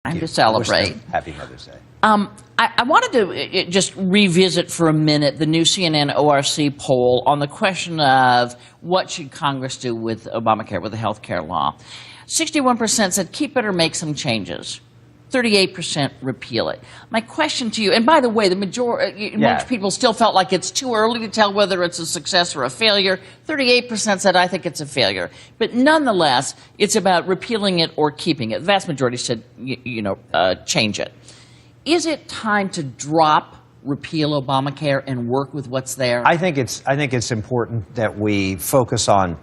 Time to celebrate. Happy Mother's Day. I wanted to just revisit for a minute the new CNN ORC poll on the question of what should Congress do with Obamacare, with the health care law. 61% said keep it or make some changes. 38% repeal it. My question to you, and by the way, most people still felt like it's too early to tell whether it's a success or a failure. 38% said, I think it's a failure. But nonetheless, it's about repealing it or keeping it. The vast majority said, change it. Is it time to drop repeal Obamacare and work with what's there? I think it's important that we focus on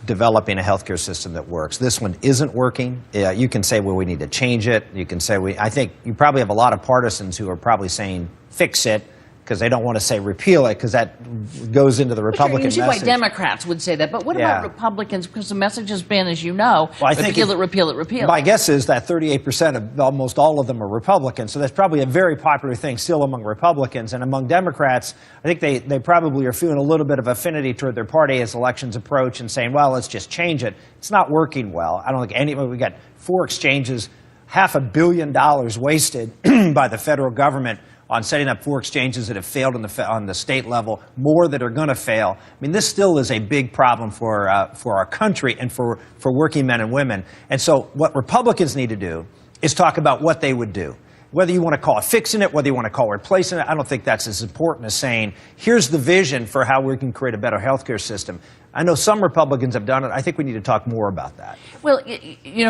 developing a healthcare system that works. This one isn't working. You can say, well, we need to change it. You can say I think you probably have a lot of partisans who are probably saying fix it, because they don't want to say repeal it, because that goes into the Republican message. You see why Democrats would say that, but what about Republicans? Because the message has been, as you know, repeal it, repeal it. My guess is that 38% of almost all of them are Republicans, so that's probably a very popular thing still among Republicans. And among Democrats, I think they probably are feeling a little bit of affinity toward their party as elections approach and saying, well, let's just change it. It's not working well. I don't think we got 4 exchanges, $500 million wasted by the federal government on setting up 4 exchanges that have failed on the state level, more that are going to fail. I mean, this still is a big problem for our country and for working men and women. And so what Republicans need to do is talk about what they would do. Whether you want to call it fixing it, whether you want to call it replacing it, I don't think that's as important as saying, here's the vision for how we can create a better healthcare system. I know some Republicans have done it. I think we need to talk more about that. Well,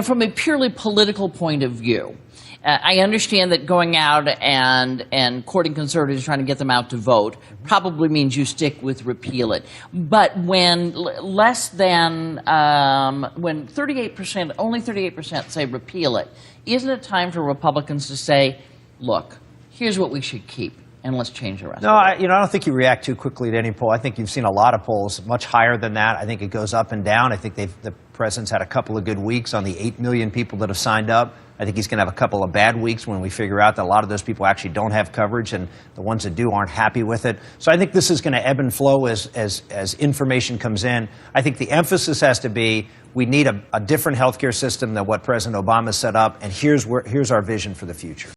from a purely political point of view, I understand that going out and courting conservatives, trying to get them out to vote, probably means you stick with repeal it. But when when 38%, only 38% say repeal it, isn't it time for Republicans to say, look, here's what we should keep, and let's change the rest of it? I don't think you react too quickly to any poll. I think you've seen a lot of polls much higher than that. I think it goes up and down. I think the president's had a couple of good weeks on the 8 million people that have signed up. I think he's going to have a couple of bad weeks when we figure out that a lot of those people actually don't have coverage, and the ones that do aren't happy with it. So I think this is going to ebb and flow as information comes in. I think the emphasis has to be we need a different healthcare system than what President Obama set up, and here's our vision for the future.